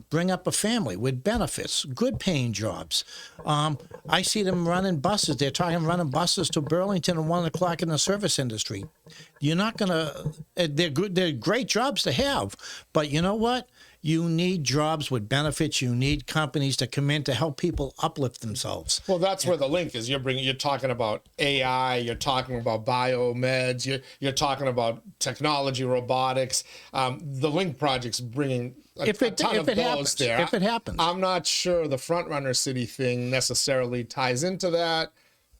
bring up a family with benefits, good paying jobs. I see them running buses. They're talking running buses to Burlington at 1 o'clock in the service industry. You're not going to, they're good. They're great jobs to have, but you know what? You need jobs with benefits. You need companies to come in to help people uplift themselves. Well, that's where the link is. You're talking about AI. You're talking about biomeds. You're talking about technology, robotics. The Link Project's bringing a ton of those there. If it happens, I'm not sure the front runner city thing necessarily ties into that,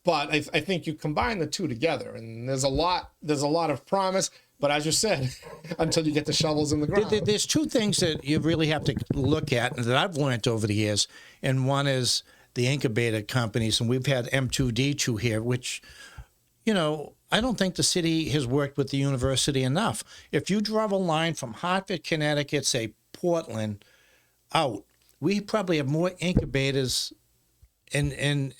but I think you combine the two together, and there's a lot of promise. But as you said, until you get the shovels in the ground. There's two things that you really have to look at and that I've learned over the years. And one is the incubator companies. And we've had M2D2 here, which, I don't think the city has worked with the university enough. If you draw a line from Hartford, Connecticut, say Portland, out, we probably have more incubators in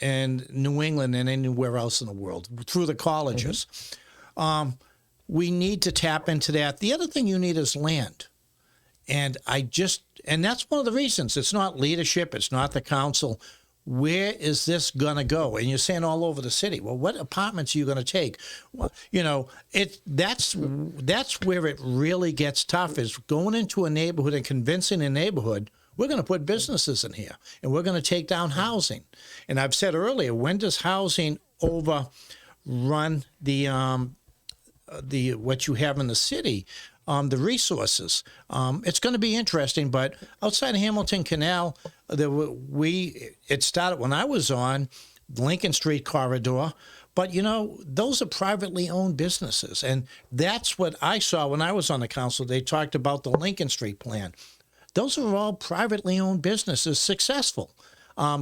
New England than anywhere else in the world through the colleges. Mm-hmm. We need to tap into that. The other thing you need is land. And that's one of the reasons. It's not leadership. It's not the council. Where is this going to go? And you're saying all over the city. Well, what apartments are you going to take? Well, that's where it really gets tough, is going into a neighborhood and convincing a neighborhood, we're going to put businesses in here and we're going to take down housing. And I've said earlier, when does housing overrun what you have in the city, the resources? It's going to be interesting, but outside of Hamilton Canal, it started when I was on Lincoln Street corridor, but those are privately owned businesses, and that's what I saw when I was on the council. They talked about the Lincoln Street plan. Those are all privately owned businesses, successful,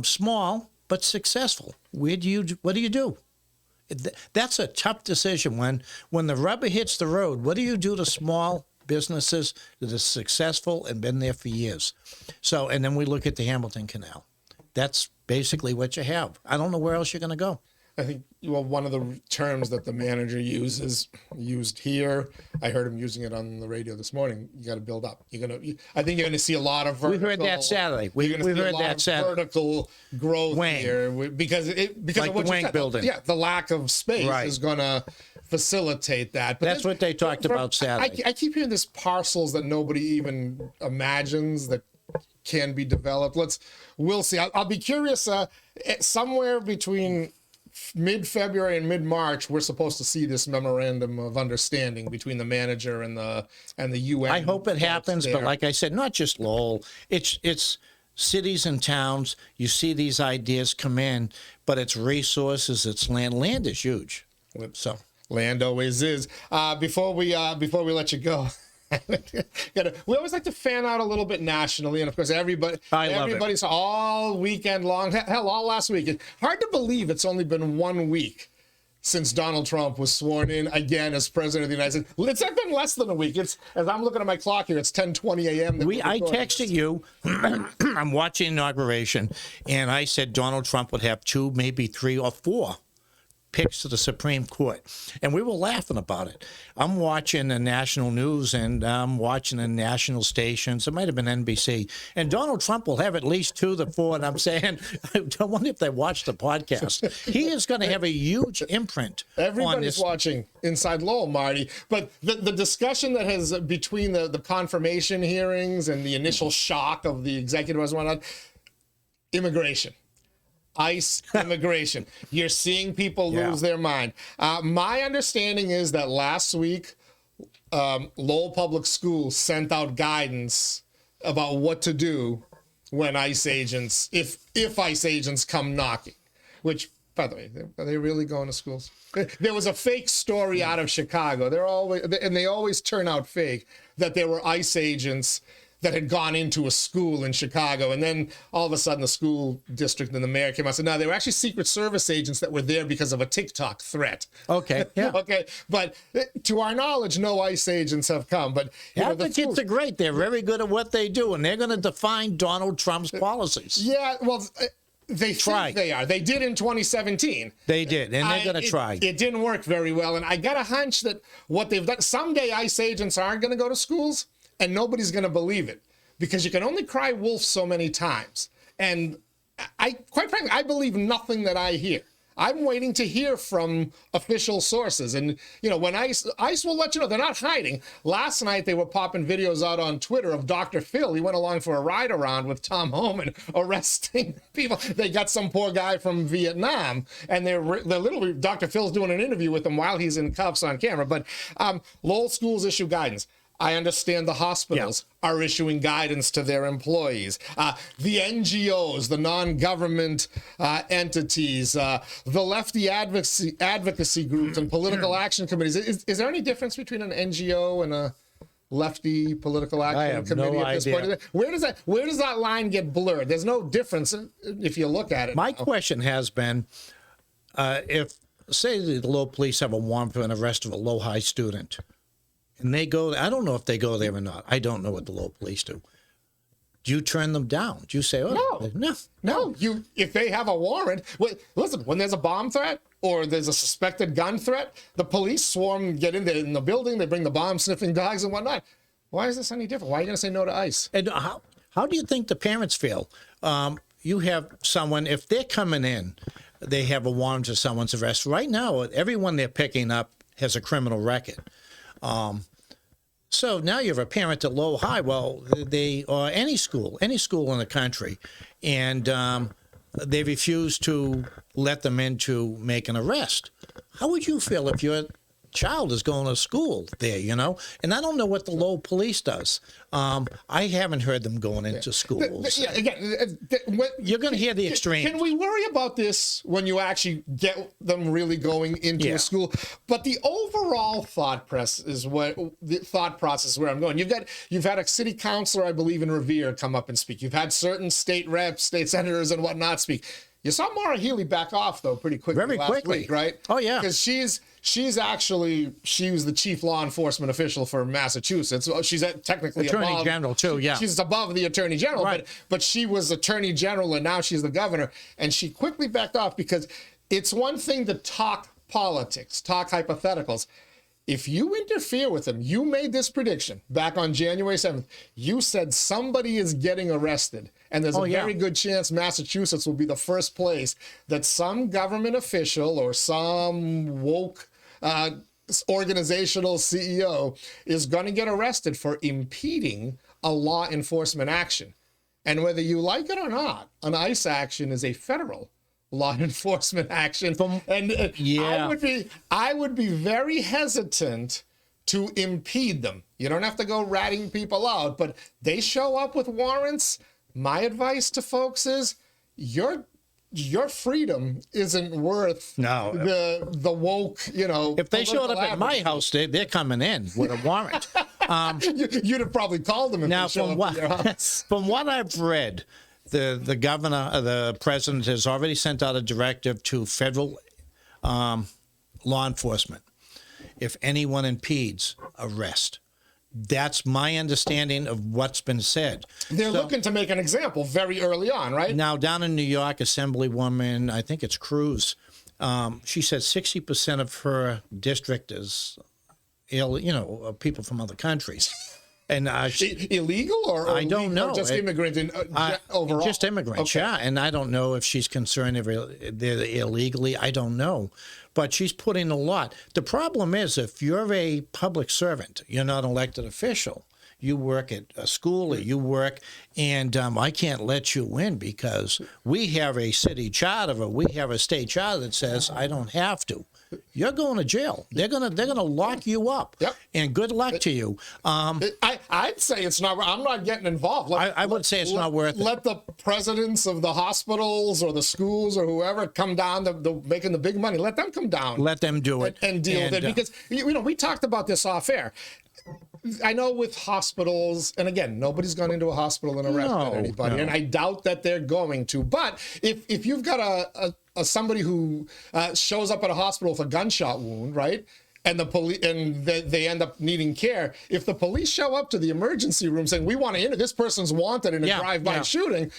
small but successful. What do you do? That's a tough decision. When the rubber hits the road, what do you do to small businesses that are successful and been there for years? And then we look at the Hamilton Canal. That's basically what you have. I don't know where else you're going to go. I think, one of the terms that the manager used here, I heard him using it on the radio this morning. You got to build up. I think you're going to see a lot of vertical. We heard that Saturday. We heard that Saturday. Vertical growth here because like of what the Wang building. Yeah, the lack of space is going to facilitate that. But that's what they talked about Saturday. I keep hearing this parcels that nobody even imagines that can be developed. We'll see. I'll be curious. Somewhere between mid-February and mid-March, we're supposed to see this memorandum of understanding between the manager and the UN. I hope it happens, but like I said, not just Lowell. It's cities and towns. You see these ideas come in, but it's resources, it's land. Land is huge. So land always is. Before we let you go, we always like to fan out a little bit nationally, and of course everybody's all weekend long, hell, all last week. It's hard to believe it's only been 1 week since Donald Trump was sworn in again as president of the United States. It's been less than a week. As I'm looking at my clock here, it's 10:20 a.m. I texted you. I'm watching inauguration, and I said Donald Trump would have 2, maybe 3 or 4 picks to the Supreme Court. And we were laughing about it. I'm watching the national news and I'm watching the national stations. It might have been NBC. And Donald Trump will have at least 2 to 4. And I'm saying, I wonder if they watch the podcast. He is going to have a huge imprint. Everybody's watching Inside Lowell, Marty. But the discussion that has between the confirmation hearings and the initial shock of the executive order and whatnot, immigration. ICE, immigration. You're seeing people lose their mind. My understanding is that last week, Lowell Public Schools sent out guidance about what to do when ICE agents, if ICE agents come knocking, which, by the way, are they really going to schools? There was a fake story out of Chicago. They always turn out fake, that there were ICE agents that had gone into a school in Chicago. And then all of a sudden the school district and the mayor came out and said, no, they were actually Secret Service agents that were there because of a TikTok threat. Okay. Yeah. Okay. But to our knowledge, no ICE agents have come. But advocates are great. They're very good at what they do, and they're going to define Donald Trump's policies. Yeah. Well, they think they are. They did in 2017. They did, and they're going to try. It didn't work very well. And I got a hunch that what they've done, someday ICE agents aren't going to go to schools. And nobody's going to believe it because you can only cry wolf so many times. And quite frankly, I believe nothing that I hear. I'm waiting to hear from official sources. And, you know, when ICE will let you know, they're not hiding. Last night, they were popping videos out on Twitter of Dr. Phil. He went along for a ride around with Tom Homan, arresting people. They got some poor guy from Vietnam, and they're literally, Dr. Phil's doing an interview with him while he's in cuffs on camera. But Lowell schools issue guidance. I understand the hospitals are issuing guidance to their employees. The NGOs, the non-government entities, the lefty advocacy groups and political action committees. Is there any difference between an NGO and a lefty political action committee at this point? Where does that line get blurred? There's no difference if you look at it. My question has been, if, say, the Lowell police have a warrant for an arrest of a Low-High student, and they go, I don't know if they go there or not. I don't know what the Lowell police do. Do you turn them down? Do you say, oh, no? If they have a warrant, listen, when there's a bomb threat or there's a suspected gun threat, the police swarm, get in there in the building, they bring the bomb sniffing dogs and whatnot. Why is this any different? Why are you going to say no to ICE? And how do you think the parents feel? You have someone, if they're coming in, they have a warrant for someone's arrest. Right now, everyone they're picking up has a criminal record. So now you have a parent at Low High, well, or any school in the country, and they refuse to let them in to make an arrest. How would you feel if your child is going to school there, you know? And I don't know what the Lowell police does. I haven't heard them going into schools. You're going to hear the extreme. Can we worry about this when you actually get them really going into a school? But the overall thought process is where I'm going. You've had a city councilor, I believe, in Revere come up and speak. You've had certain state reps, state senators, and whatnot speak. You saw Maura Healey back off, though, pretty quickly last week, right? Oh, yeah. Because she was the chief law enforcement official for Massachusetts. She's technically Attorney General, too, yeah. She's above the Attorney General, right. but she was Attorney General, and now she's the governor. And she quickly backed off because it's one thing to talk politics, talk hypotheticals. If you interfere with them, you made this prediction back on January 7th. You said somebody is getting arrested, and there's a very good chance Massachusetts will be the first place that some government official or some woke organizational CEO is going to get arrested for impeding a law enforcement action. And whether you like it or not, an ICE action is a federal law enforcement action. I would be very hesitant to impede them. You don't have to go ratting people out, but they show up with warrants. My advice to folks is your freedom isn't worth the woke, you know. If they showed up at my house, they're coming in with a warrant. You'd have probably called them if they showed up at your house. From what I've read, the governor, the president has already sent out a directive to federal law enforcement. If anyone impedes, arrest. That's my understanding of what's been said. They're looking to make an example very early on, right? Now, down in New York, Assemblywoman, I think it's Cruz, she said 60% of her district is, people from other countries. And illegal or I don't know. Or just immigrants overall? Just immigrants, yeah. And I don't know if she's concerned if they're illegally. I don't know. But she's putting a lot. The problem is if you're a public servant, you're not an elected official, you work at a school or you work, and I can't let you in because we have a city charter or we have a state charter that says I don't have to. You're going to jail. They're gonna lock you up. Yep. And good luck to you. I'd say it's not. I'm not getting involved. I would say it's not worth it. Let the presidents of the hospitals or the schools or whoever come down, making the big money. Let them come down. Let them do it and deal with it. Because we talked about this off air. I know with hospitals, and again, nobody's gone into a hospital and arrested anybody, and I doubt that they're going to. But if you've got somebody who shows up at a hospital with a gunshot wound, right, and the police and they end up needing care, if the police show up to the emergency room saying we want to enter, this person's wanted in a drive-by shooting,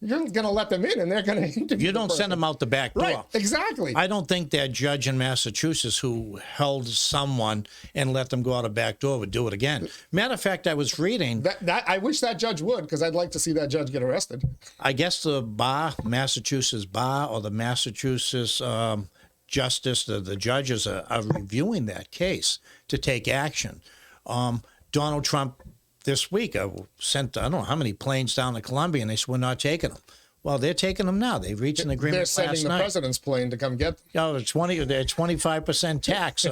you're going to let them in, and they're going to interview. You don't send them out the back door. Right, exactly. I don't think that judge in Massachusetts who held someone and let them go out a back door would do it again. Matter of fact, I was reading. That I wish that judge would, because I'd like to see that judge get arrested. I guess the Massachusetts bar, or the Massachusetts justice, the judges are reviewing that case to take action. Donald Trump this week sent, I don't know how many planes down to Colombia, and they said, we're not taking them. Well, they're taking them now. They've reached an agreement last night. They're sending the president's plane to come get them. Oh, they're 25% tax,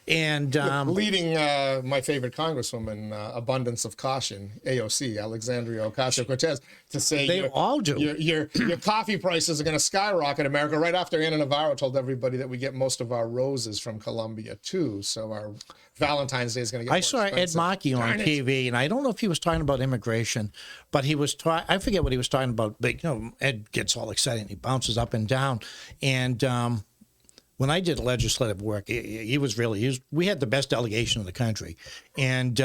and leading my favorite congresswoman, abundance of caution, AOC, Alexandria Ocasio-Cortez, to say they all do. Your coffee prices are going to skyrocket in America. Right after Ana Navarro told everybody that we get most of our roses from Colombia too, so our Valentine's Day is going to get. I saw Ed Markey on TV, and I don't know if he was talking about immigration, but he was I forget what he was talking about. But Ed gets all excited and he bounces up and down. And when I did legislative work, we had the best delegation in the country, and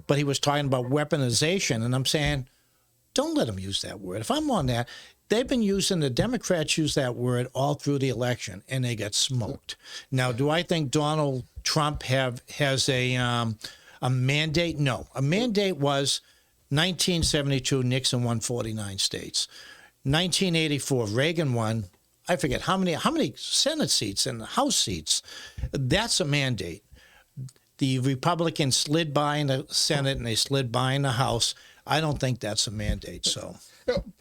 but he was talking about weaponization, and I'm saying, don't let him use that word. If I'm on that. They've been the Democrats use that word all through the election, and they got smoked. Now, do I think Donald Trump has a mandate? No. A mandate was 1972, Nixon won 49 states. 1984, Reagan won, I forget how many Senate seats and House seats. That's a mandate. The Republicans slid by in the Senate, and they slid by in the House. I don't think that's a mandate, so...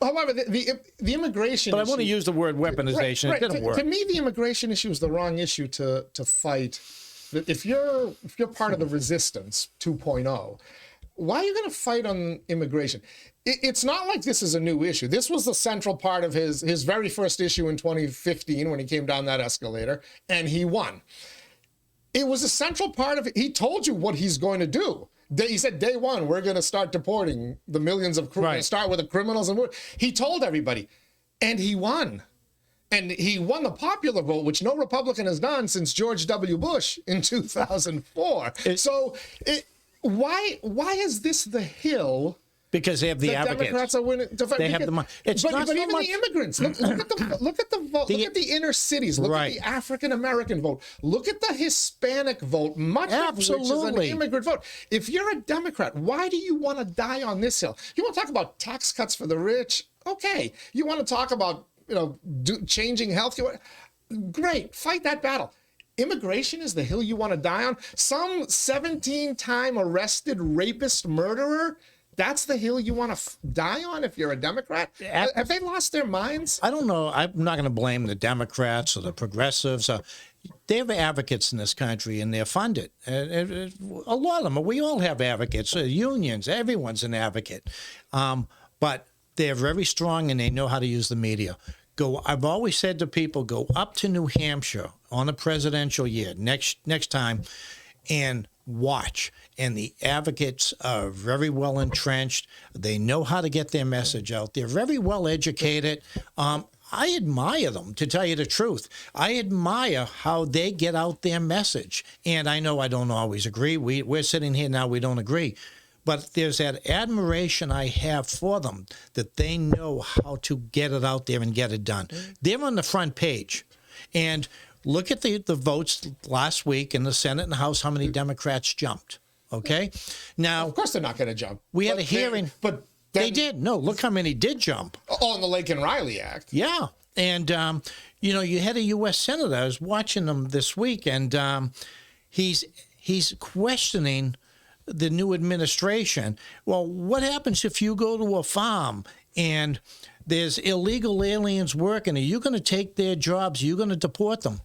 However, the immigration But issue, I want to use the word weaponization. Right. It didn't work. To me, the immigration issue is the wrong issue to fight. If you're part of the resistance 2.0, why are you going to fight on immigration? It's not like this is a new issue. This was the central part of his very first issue in 2015 when he came down that escalator, and he won. It was a central part of it. He told you what he's going to do. He said, day one, we're going to start deporting the millions of criminals, start with the criminals. And he told everybody, and he won. And he won the popular vote, which no Republican has done since George W. Bush in 2004. Why is this the hill? Because they have the advocates. Democrats are winning. They have the money. But even the immigrants. Look at the vote. Look at the inner cities. Look at the African American vote. Look at the Hispanic vote. Much of which is an immigrant vote. If you're a Democrat, why do you want to die on this hill? You want to talk about tax cuts for the rich? Okay. You want to talk about changing health care? Great. Fight that battle. Immigration is the hill you want to die on. Some 17-time arrested rapist murderer. That's the hill you want to die on if you're a Democrat? Have they lost their minds? I don't know. I'm not going to blame the Democrats or the progressives. They have advocates in this country, and they're funded. A lot of them. We all have advocates. Unions. Everyone's an advocate. But they're very strong, and they know how to use the media. I've always said to people, go up to New Hampshire on a presidential year next time and watch. And the advocates are very well entrenched. They know how to get their message out. They're very well educated. I admire them, to tell you the truth. I admire how they get out their message. And I know I don't always agree. We're sitting here now, we don't agree. But there's that admiration I have for them, that they know how to get it out there and get it done. They're on the front page. And look at the votes last week in the Senate and the House, how many Democrats jumped. Okay? Now, of course they're not going to jump. We had a hearing. They did. No, look how many did jump. Oh, in the Laken Riley Act. Yeah. And, you had a U.S. Senator. I was watching him this week, and he's questioning the new administration. Well, what happens if you go to a farm and there's illegal aliens working? Are you going to take their jobs? Are you going to deport them?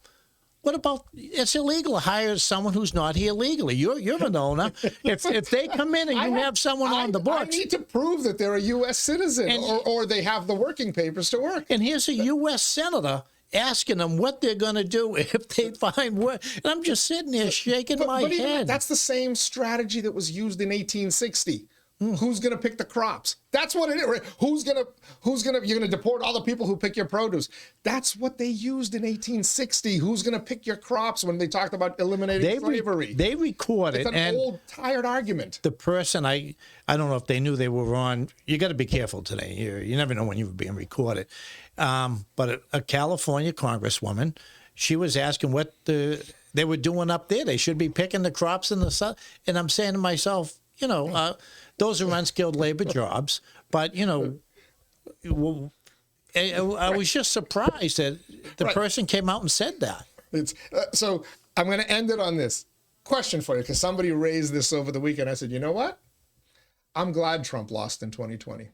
What about, it's illegal to hire someone who's not here legally. You're an owner. If they come in and you have someone on the books. I need to prove that they're a U.S. citizen or they have the working papers to work. And here's a U.S. senator asking them what they're going to do if they find work. And I'm just sitting there shaking my head. That's the same strategy that was used in 1860. Who's going to pick the crops? That's what it is. Right? You're going to deport all the people who pick your produce. That's what they used in 1860. Who's going to pick your crops when they talked about eliminating slavery? They recorded. It's an old, tired argument. The person, I don't know if they knew they were on. You got to be careful today. You never know when you're being recorded. But a California congresswoman, she was asking what they were doing up there. They should be picking the crops in the sun. And I'm saying to myself, those are unskilled labor jobs. But, I was just surprised that the person came out and said that. So I'm going to end it on this question for you, because somebody raised this over the weekend. I said, you know what? I'm glad Trump lost in 2020.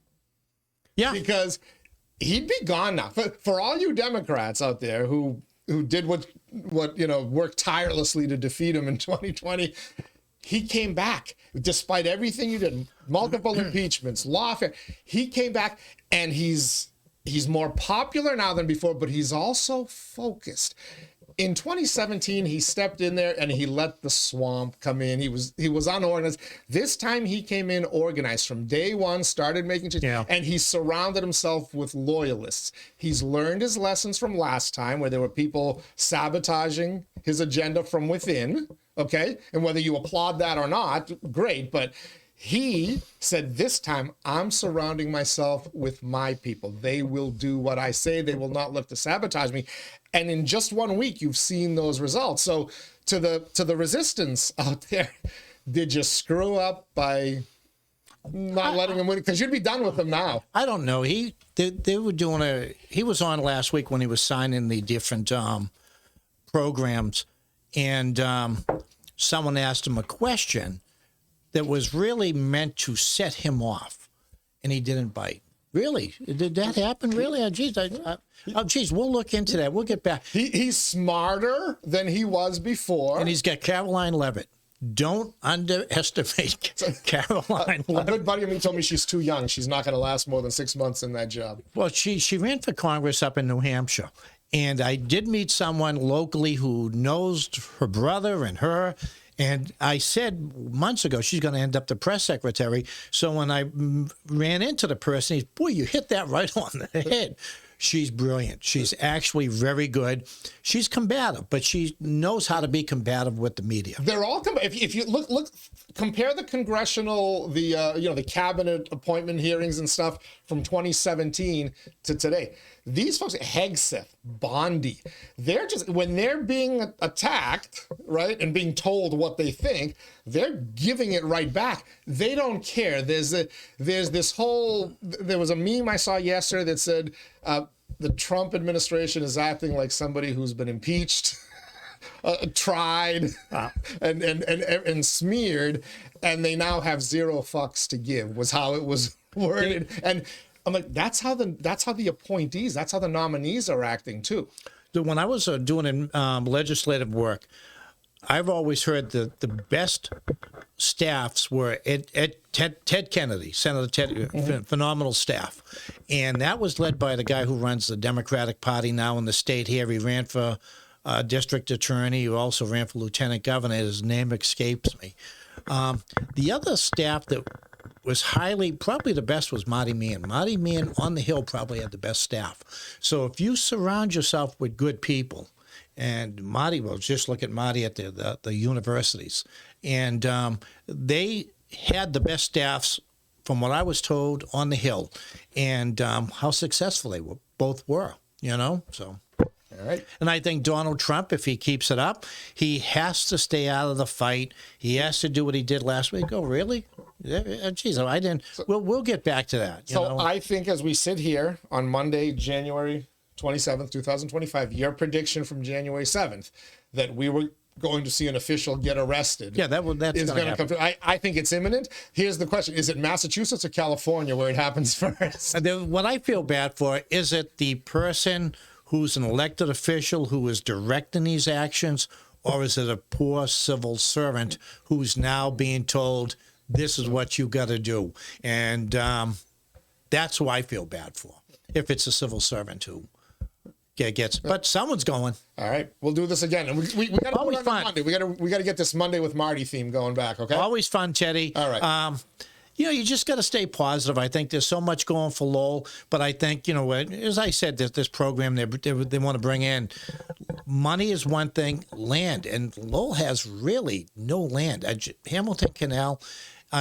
Yeah. Because he'd be gone now. For all you Democrats out there who did what worked tirelessly to defeat him in 2020, he came back despite everything you did, multiple impeachments, lawfare. He came back, and he's more popular now than before, but he's also focused. In 2017, he stepped in there and he let the swamp come in. He was unorganized. This time he came in organized from day one, started making changes, and he surrounded himself with loyalists. He's learned his lessons from last time, where there were people sabotaging his agenda from within, okay? And whether you applaud that or not, great, but he said, this time I'm surrounding myself with my people. They will do what I say. They will not look to sabotage me. And in just 1 week, you've seen those results. So to the resistance out there, did you screw up by not letting him win? Because you'd be done with him now. I don't know. They were doing he was on last week when he was signing the different programs, and someone asked him a question that was really meant to set him off, and he didn't bite. Really? Did that happen? Really? Oh, geez, we'll look into that. We'll get back. He's smarter than he was before. And he's got Caroline Leavitt. Don't underestimate Caroline Leavitt. A good buddy of mine told me she's too young. She's not going to last more than 6 months in that job. Well, she ran for Congress up in New Hampshire. And I did meet someone locally who knows her brother and her. And I said months ago, she's going to end up the press secretary. So when I ran into the person, boy, you hit that right on the head. She's brilliant. She's actually very good. She's combative, but she knows how to be combative with the media. They're all if you look, compare the congressional, the cabinet appointment hearings and stuff from 2017 to today. These folks, Hegseth, Bondi, they're just, when they're being attacked, right, and being told what they think, they're giving it right back. They don't care. There was a meme I saw yesterday that said the Trump administration is acting like somebody who's been impeached, tried, and smeared, and they now have zero fucks to give, was how it was worded. And I'm like, that's how the appointees, that's how the nominees are acting too. When I was doing legislative work, I've always heard that the best staffs were at Ted Kennedy, Senator Ted, phenomenal staff. And that was led by the guy who runs the Democratic Party now in the state here. He ran for district attorney. He also ran for lieutenant governor. His name escapes me. The other staff that was probably the best was Marty Meehan. Marty Meehan on the Hill probably had the best staff. So if you surround yourself with good people, and Marty, well, just look at Marty at the universities, and they had the best staffs, from what I was told, on the Hill, and how successful they both were, so. All right. And I think Donald Trump, if he keeps it up, he has to stay out of the fight. He has to do what he did last week. Oh, really? Geez, I didn't. We'll get back to that. I think as we sit here on Monday, January 27th, 2025, your prediction from January 7th that we were going to see an official get arrested. Yeah, that's going to come. I think it's imminent. Here's the question: is it Massachusetts or California where it happens first? What I feel bad for is it the person who's an elected official who is directing these actions, or is it a poor civil servant who's now being told, this is what you got to do? And that's who I feel bad for, if it's a civil servant who gets. But someone's going. All right, we'll do this again. And we got to always fun. Monday. We got to get this Monday with Marty theme going back, okay? Always fun, Teddy. All right. you just got to stay positive. I think there's so much going for Lowell, but I think, as I said, this program they want to bring in, money is one thing, land, and Lowell has really no land. Hamilton Canal,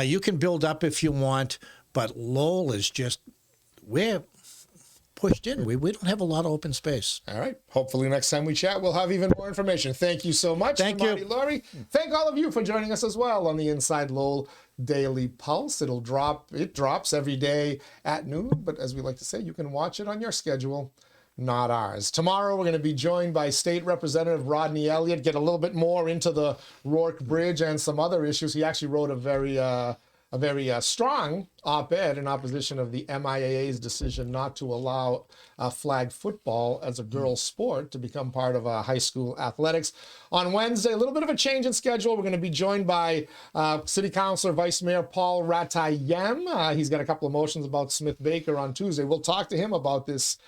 you can build up if you want, but Lowell is just, we're pushed in. We don't have a lot of open space. All right. Hopefully next time we chat, we'll have even more information. Thank you so much. Thank you. Marty, Lorrey. Thank all of you for joining us as well on the Inside Lowell Daily Pulse. It drops every day at noon, but as we like to say, you can watch it on your schedule, not ours. Tomorrow, we're going to be joined by State Representative Rodney Elliott, get a little bit more into the Rourke Bridge and some other issues. He actually wrote a very strong op-ed in opposition of the MIAA's decision not to allow flag football as a girls' sport to become part of high school athletics. On Wednesday, a little bit of a change in schedule. We're going to be joined by City Councilor Vice Mayor Paul Ratayem. He's got a couple of motions about Smith Baker on Tuesday. We'll talk to him about this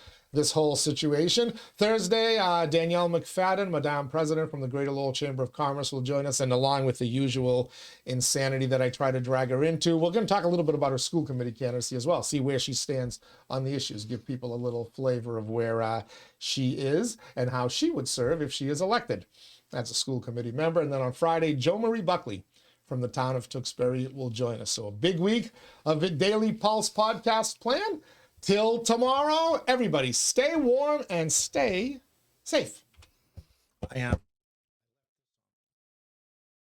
whole situation. Thursday, Danielle McFadden, Madame President from the Greater Lowell Chamber of Commerce, will join us, and along with the usual insanity that I try to drag her into, we're going to talk a little bit about her school committee candidacy as well, see where she stands on the issues, give people a little flavor of where she is and how she would serve if she is elected as a school committee member. And then on Friday, Jo Marie Buckley from the town of Tewksbury will join us. So a big week of the Daily Pulse podcast plan. Till tomorrow, everybody stay warm and stay safe. I am.